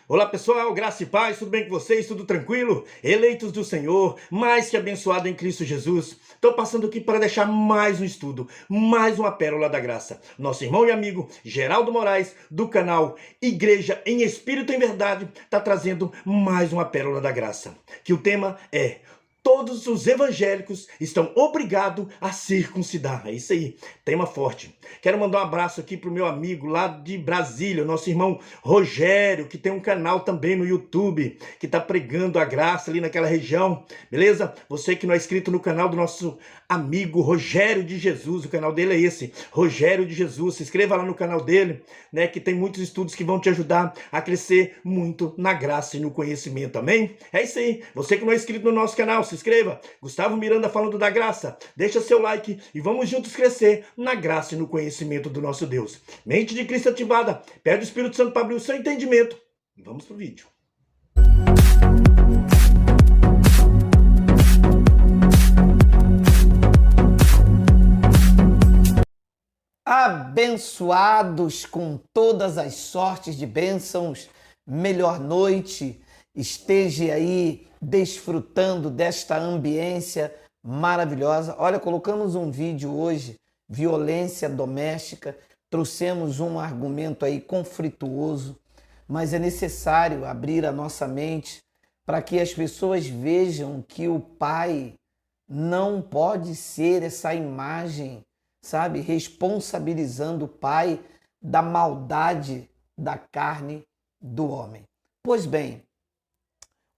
Olá pessoal, graça e paz, tudo bem com vocês? Tudo tranquilo? Eleitos do Senhor, mais que abençoado em Cristo Jesus. Estou passando aqui para deixar mais um estudo, mais uma pérola da graça. Nosso irmão e amigo Geraldo Moraes, do canal Igreja em Espírito e em Verdade, está trazendo mais uma pérola da graça. Que o tema é: todos os evangélicos estão obrigados a circuncidar. É isso aí, tema forte. Quero mandar um abraço aqui pro meu amigo lá de Brasília, nosso irmão Rogério, que tem um canal também no YouTube, que tá pregando a graça ali naquela região, beleza? Você que não é inscrito no canal do nosso amigo Rogério de Jesus, o canal dele é esse, Rogério de Jesus. Se inscreva lá no canal dele, né, que tem muitos estudos que vão te ajudar a crescer muito na graça e no conhecimento, amém? É isso aí, você que não é inscrito no nosso canal, se inscreva. Gustavo Miranda falando da graça, deixa seu like e vamos juntos crescer na graça e no conhecimento do nosso Deus. Mente de Cristo ativada, pede o Espírito Santo para abrir o seu entendimento. Vamos pro vídeo. Abençoados com todas as sortes de bênçãos, melhor noite, esteja aí desfrutando desta ambiência maravilhosa. Olha, colocamos um vídeo hoje, violência doméstica, trouxemos um argumento aí conflituoso, mas é necessário abrir a nossa mente para que as pessoas vejam que o pai não pode ser essa imagem, sabe, responsabilizando o pai da maldade da carne do homem. Pois bem,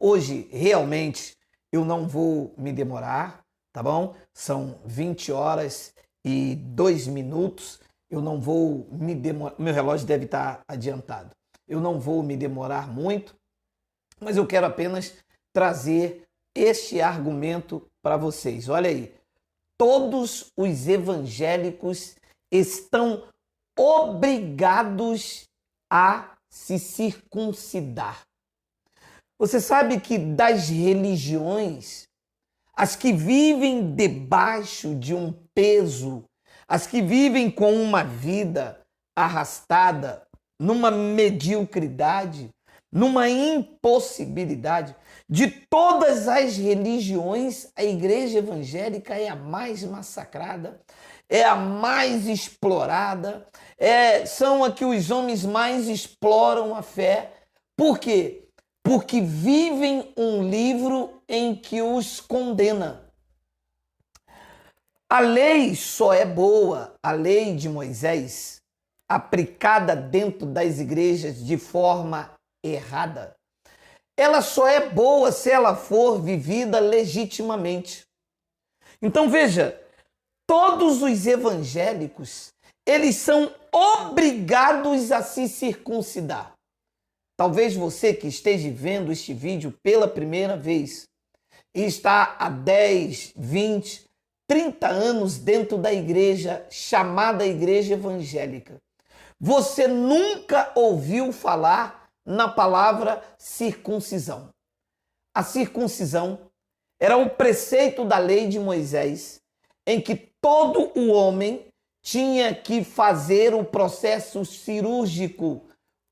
hoje realmente eu não vou me demorar, tá bom? São 20 horas e 2 minutos, eu não vou me demorar, meu relógio deve estar adiantado. Eu não vou me demorar muito, mas eu quero apenas trazer este argumento para vocês. Olha aí. Todos os evangélicos estão obrigados a se circuncidar. Você sabe que das religiões, as que vivem debaixo de um peso, as que vivem com uma vida arrastada, numa mediocridade, numa impossibilidade, de todas as religiões, a igreja evangélica é a mais massacrada, é a mais explorada, são a que os homens mais exploram a fé. Por quê? Porque vivem um livro em que os condena. A lei só é boa, a lei de Moisés, aplicada dentro das igrejas de forma errada. Ela só é boa se ela for vivida legitimamente. Então veja, todos os evangélicos, eles são obrigados a se circuncidar. Talvez você que esteja vendo este vídeo pela primeira vez e está há 10, 20, 30 anos dentro da igreja chamada igreja evangélica, você nunca ouviu falar na palavra circuncisão. A circuncisão era um preceito da lei de Moisés, em que todo o homem tinha que fazer o processo cirúrgico,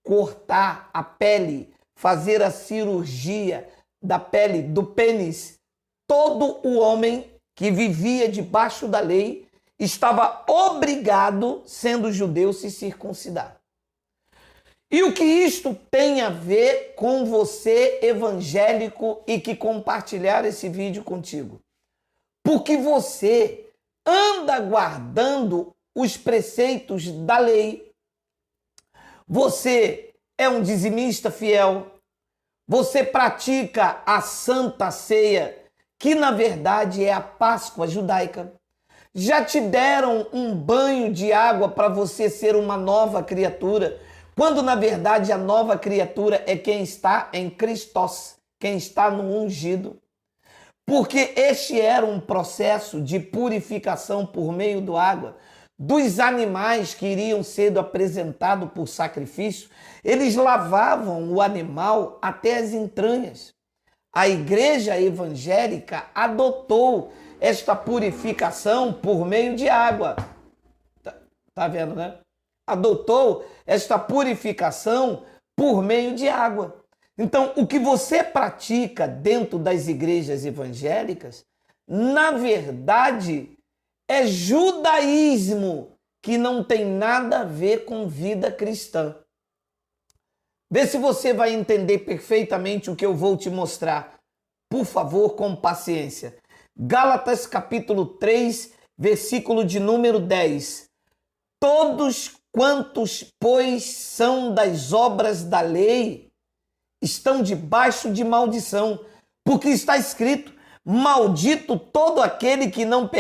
cortar a pele, fazer a cirurgia da pele, do pênis. Todo o homem que vivia debaixo da lei estava obrigado, sendo judeu, a se circuncidar. E o que isto tem a ver com você, evangélico, e que compartilhar esse vídeo contigo? Porque você anda guardando os preceitos da lei. Você é um dizimista fiel. Você pratica a Santa Ceia, que na verdade é a Páscoa judaica. Já te deram um banho de água para você ser uma nova criatura, quando na verdade a nova criatura é quem está em Christos, quem está no ungido. Porque este era um processo de purificação por meio da água dos animais que iriam sendo apresentados por sacrifício. Eles lavavam o animal até as entranhas. A igreja evangélica adotou esta purificação por meio de água. Tá vendo, né? Adotou esta purificação por meio de água. Então, o que você pratica dentro das igrejas evangélicas, na verdade, é judaísmo que não tem nada a ver com vida cristã. Vê se você vai entender perfeitamente o que eu vou te mostrar. Por favor, com paciência. Gálatas capítulo 3, versículo de número 10. Todos quantos, pois, são das obras da lei, estão debaixo de maldição, porque está escrito: maldito todo aquele que não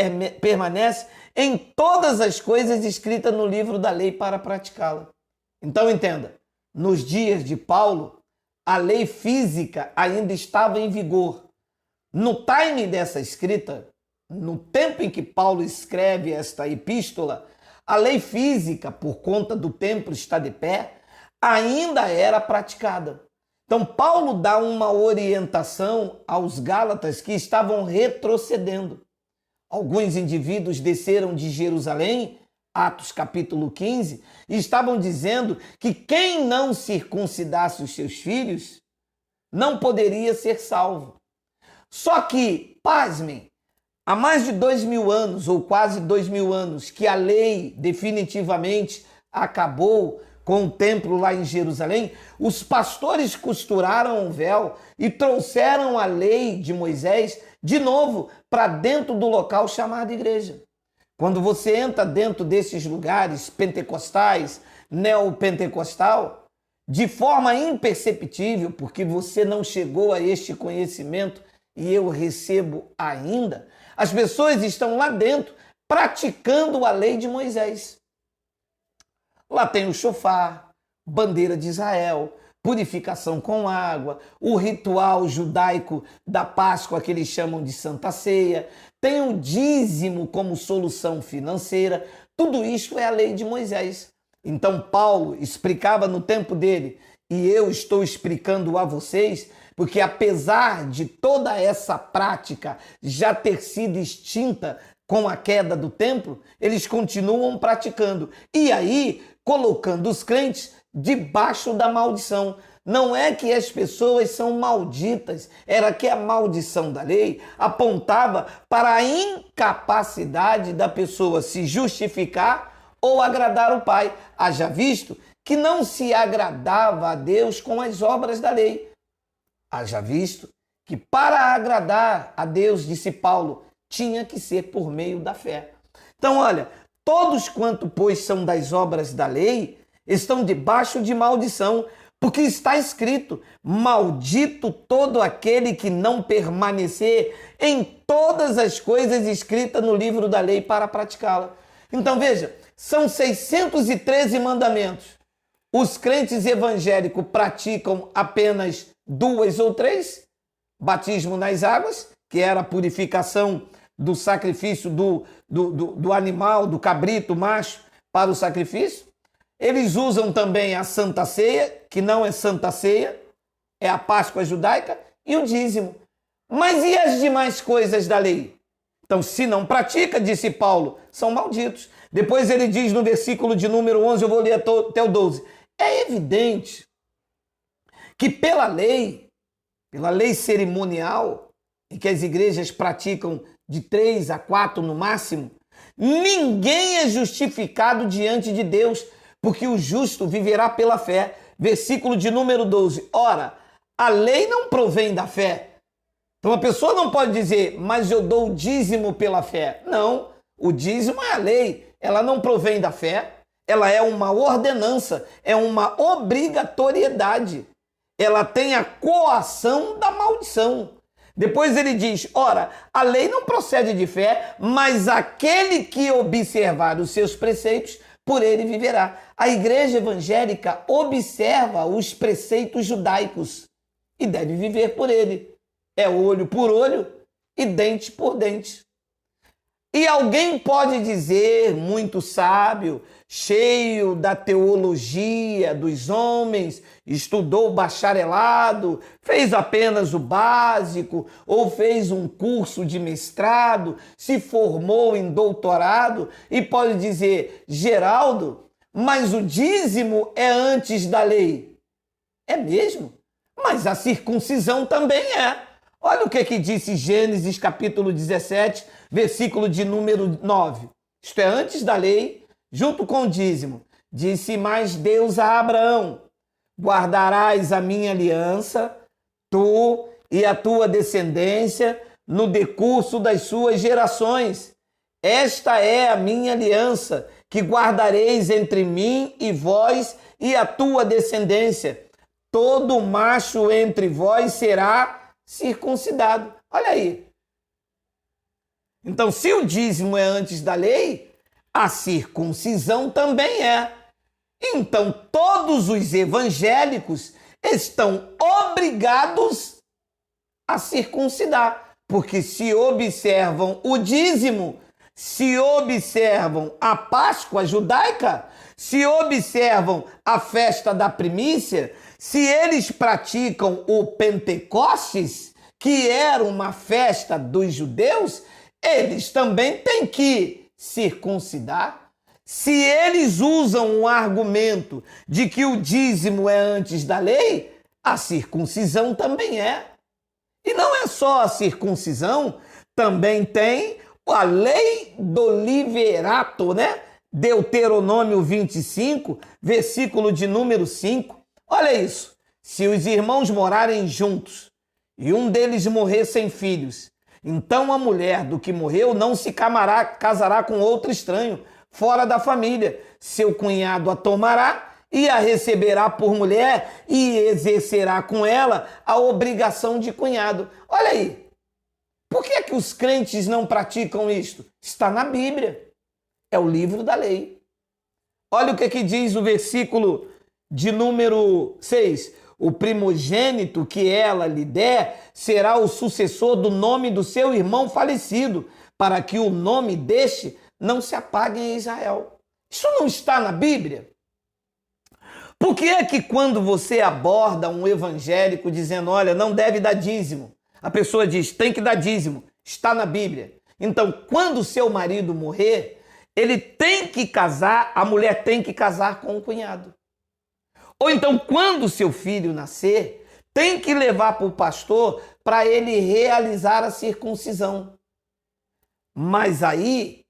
permanece em todas as coisas escritas no livro da lei para praticá-la. Então entenda, nos dias de Paulo, a lei física ainda estava em vigor. No time dessa escrita, no tempo em que Paulo escreve esta epístola, a lei física, por conta do templo estar de pé, ainda era praticada. Então, Paulo dá uma orientação aos Gálatas que estavam retrocedendo. Alguns indivíduos desceram de Jerusalém, Atos capítulo 15, e estavam dizendo que quem não circuncidasse os seus filhos não poderia ser salvo. Só que, pasmem, há mais de 2000 anos, ou quase 2000 anos, que a lei definitivamente acabou com o templo lá em Jerusalém, os pastores costuraram o véu e trouxeram a lei de Moisés de novo para dentro do local chamado igreja. Quando você entra dentro desses lugares pentecostais, neopentecostal, de forma imperceptível, porque você não chegou a este conhecimento e eu recebo ainda, as pessoas estão lá dentro praticando a lei de Moisés. Lá tem o shofar, bandeira de Israel, purificação com água, o ritual judaico da Páscoa que eles chamam de Santa Ceia, tem o dízimo como solução financeira, tudo isso é a lei de Moisés. Então Paulo explicava no tempo dele, e eu estou explicando a vocês, porque apesar de toda essa prática já ter sido extinta com a queda do templo, eles continuam praticando. E aí, colocando os crentes debaixo da maldição. Não é que as pessoas são malditas, era que a maldição da lei apontava para a incapacidade da pessoa se justificar ou agradar o Pai. Haja visto que não se agradava a Deus com as obras da lei. Haja visto que para agradar a Deus, disse Paulo, tinha que ser por meio da fé. Então, olha, todos quanto, pois, são das obras da lei, estão debaixo de maldição, porque está escrito: maldito todo aquele que não permanecer em todas as coisas escritas no livro da lei para praticá-la. Então, veja, são 613 mandamentos. Os crentes evangélicos praticam apenas 2 ou 3. Batismo nas águas, que era a purificação do sacrifício do animal, do cabrito macho, para o sacrifício. Eles usam também a Santa Ceia, que não é Santa Ceia, é a Páscoa judaica, e o dízimo. Mas e as demais coisas da lei? Então, se não pratica, disse Paulo, são malditos. Depois ele diz no versículo de número 11, eu vou ler até o 12. É evidente que pela lei cerimonial, em que as igrejas praticam de 3 a 4 no máximo, ninguém é justificado diante de Deus, porque o justo viverá pela fé. Versículo de número 12. Ora, a lei não provém da fé. Então a pessoa não pode dizer, mas eu dou o dízimo pela fé. Não, o dízimo é a lei. Ela não provém da fé. Ela é uma ordenança, é uma obrigatoriedade. Ela tem a coação da maldição. Depois ele diz, ora, a lei não procede de fé, mas aquele que observar os seus preceitos, por ele viverá. A igreja evangélica observa os preceitos judaicos e deve viver por ele. É olho por olho e dente por dente. E alguém pode dizer, muito sábio, cheio da teologia dos homens, estudou bacharelado, fez apenas o básico, ou fez um curso de mestrado, se formou em doutorado, e pode dizer, Geraldo, mas o dízimo é antes da lei. É mesmo? mas a circuncisão também é. Olha o que disse Gênesis capítulo 17, versículo de número 9. Isto é antes da lei, junto com o dízimo. Disse mais Deus a Abraão: guardarás a minha aliança, tu e a tua descendência, no decurso das suas gerações. Esta é a minha aliança, que guardareis entre mim e vós e a tua descendência. Todo macho entre vós será circuncidado. Olha aí. Então, se o dízimo é antes da lei, a circuncisão também é. Então, todos os evangélicos estão obrigados a circuncidar, porque se observam o dízimo, se observam a Páscoa judaica, se observam a festa da primícia, se eles praticam o Pentecostes, que era uma festa dos judeus, eles também têm que circuncidar. Se eles usam o argumento de que o dízimo é antes da lei, a circuncisão também é. E não é só a circuncisão, também tem a lei do liverato, né? Deuteronômio 25, versículo de número 5. Olha isso. Se os irmãos morarem juntos e um deles morrer sem filhos, então a mulher do que morreu não se casará com outro estranho fora da família. Seu cunhado a tomará e a receberá por mulher e exercerá com ela a obrigação de cunhado. Olha aí. Por que é que os crentes não praticam isto? Está na Bíblia. É o livro da lei. Olha o que diz o versículo de número 6. O primogênito que ela lhe der será o sucessor do nome do seu irmão falecido, para que o nome deste não se apague em Israel. Isso não está na Bíblia? Por que é que quando você aborda um evangélico dizendo, olha, não deve dar dízimo, a pessoa diz, tem que dar dízimo, está na Bíblia. Então, quando o seu marido morrer, ele tem que casar, a mulher tem que casar com o cunhado. Ou então, quando o seu filho nascer, tem que levar para o pastor para ele realizar a circuncisão. Mas aí,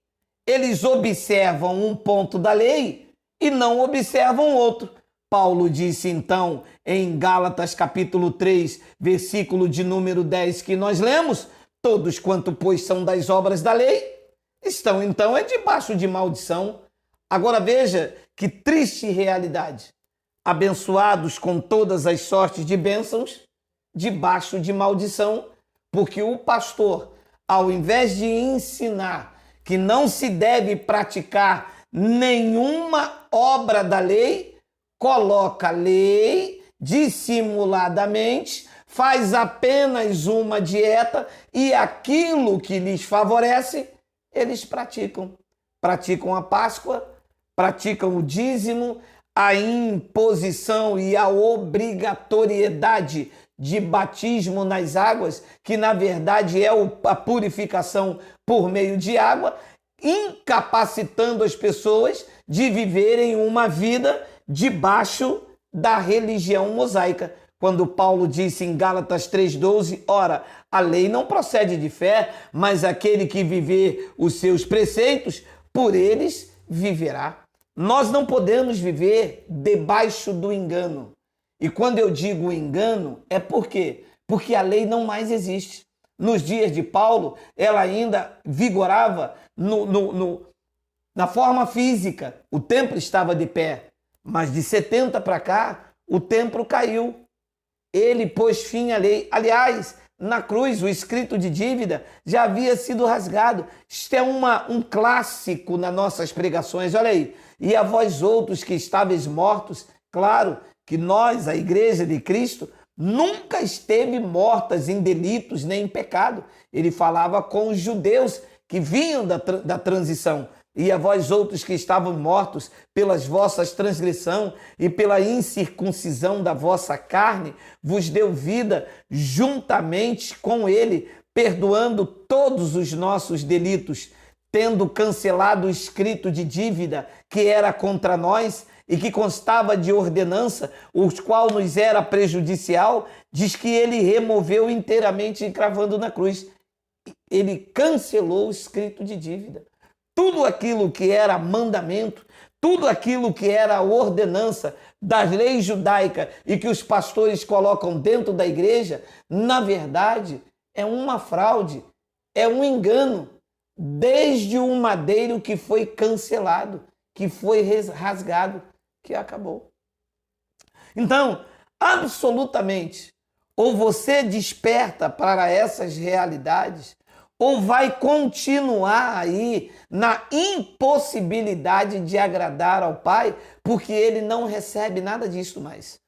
eles observam um ponto da lei e não observam outro. Paulo disse então em Gálatas capítulo 3, versículo de número 10 que nós lemos, todos quanto pois são das obras da lei, estão então debaixo de maldição. Agora veja que triste realidade. Abençoados com todas as sortes de bênçãos, debaixo de maldição, porque o pastor, ao invés de ensinar que não se deve praticar nenhuma obra da lei, coloca a lei dissimuladamente, faz apenas uma dieta e aquilo que lhes favorece, eles praticam. Praticam a Páscoa, praticam o dízimo, a imposição e a obrigatoriedade de batismo nas águas, que na verdade é a purificação por meio de água, incapacitando as pessoas de viverem uma vida debaixo da religião mosaica. Quando Paulo disse em Gálatas 3,12, ora, a lei não procede de fé, mas aquele que viver os seus preceitos, por eles viverá. Nós não podemos viver debaixo do engano. E quando eu digo engano, é por quê? Porque a lei não mais existe. Nos dias de Paulo, ela ainda vigorava na forma física. O templo estava de pé. Mas de 70 para cá, o templo caiu. Ele pôs fim à lei. Aliás, na cruz, o escrito de dívida já havia sido rasgado. Isto é um clássico nas nossas pregações. Olha aí. E a vós outros que estáveis mortos, claro que nós, a igreja de Cristo, nunca esteve mortas em delitos nem em pecado. Ele falava com os judeus que vinham da transição. E a vós outros que estavam mortos pelas vossas transgressão e pela incircuncisão da vossa carne, vos deu vida juntamente com ele, perdoando todos os nossos delitos, tendo cancelado o escrito de dívida que era contra nós e que constava de ordenança, o qual nos era prejudicial, diz que ele removeu inteiramente cravando na cruz. Ele cancelou o escrito de dívida. Tudo aquilo que era mandamento, tudo aquilo que era ordenança das leis judaicas e que os pastores colocam dentro da igreja, na verdade, é uma fraude, é um engano, desde o madeiro que foi cancelado, que foi rasgado, que acabou. Então, absolutamente, ou você desperta para essas realidades, ou vai continuar aí na impossibilidade de agradar ao Pai, porque ele não recebe nada disso mais.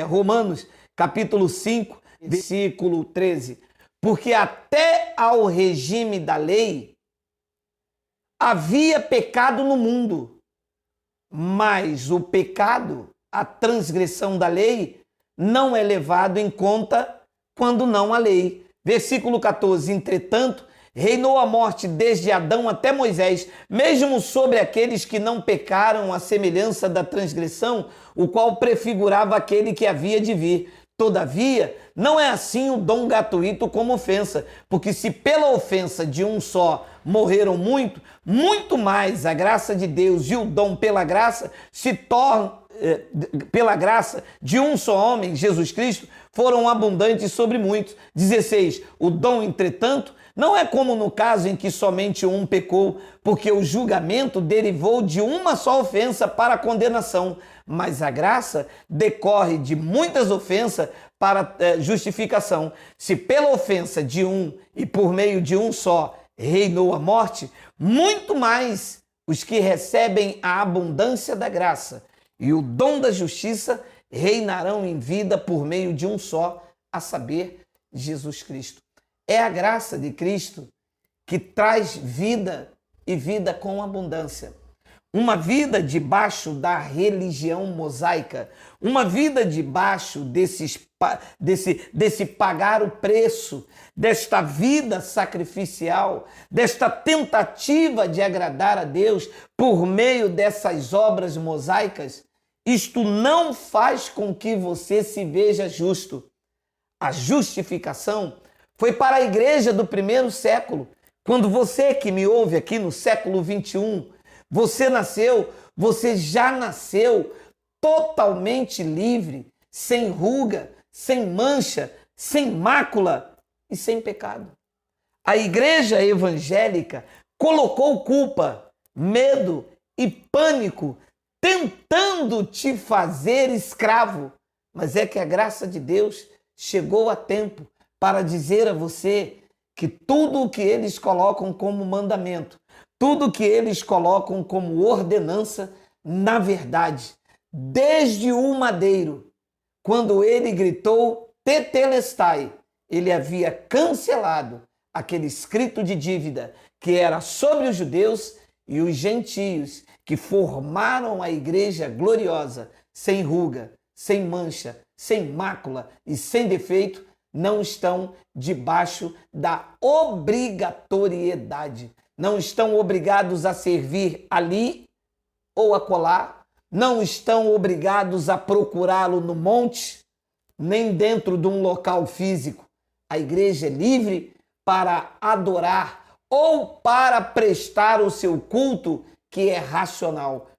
Romanos, capítulo 5, versículo 13. Porque até ao regime da lei havia pecado no mundo, mas o pecado, a transgressão da lei, não é levado em conta quando não há lei. Versículo 14, entretanto, reinou a morte desde Adão até Moisés, mesmo sobre aqueles que não pecaram à semelhança da transgressão, o qual prefigurava aquele que havia de vir. Todavia, não é assim o dom gratuito como ofensa, porque se pela ofensa de um só morreram muito mais a graça de Deus e o dom pela graça se torna pela graça de um só homem, Jesus Cristo, foram abundantes sobre muitos. 16. O dom, entretanto, não é como no caso em que somente um pecou, porque o julgamento derivou de uma só ofensa para a condenação, mas a graça decorre de muitas ofensas para justificação. Se pela ofensa de um e por meio de um só reinou a morte, muito mais os que recebem a abundância da graça e o dom da justiça reinarão em vida por meio de um só, a saber, Jesus Cristo. É a graça de Cristo que traz vida e vida com abundância. Uma vida debaixo da religião mosaica, uma vida debaixo desse pagar o preço, desta vida sacrificial, desta tentativa de agradar a Deus por meio dessas obras mosaicas. Isto não faz com que você se veja justo. A justificação foi para a igreja do primeiro século. Quando você que me ouve aqui no século 21, você já nasceu totalmente livre, sem ruga, sem mancha, sem mácula e sem pecado. A igreja evangélica colocou culpa, medo e pânico, tentando te fazer escravo. Mas é que a graça de Deus chegou a tempo para dizer a você que tudo o que eles colocam como mandamento, tudo o que eles colocam como ordenança, na verdade, desde o madeiro, quando ele gritou tetelestai, ele havia cancelado aquele escrito de dívida que era sobre os judeus e os gentios que formaram a igreja gloriosa, sem ruga, sem mancha, sem mácula e sem defeito, não estão debaixo da obrigatoriedade. Não estão obrigados a servir ali ou acolá, não estão obrigados a procurá-lo no monte, nem dentro de um local físico. A igreja é livre para adorar ou para prestar o seu culto, que é racional.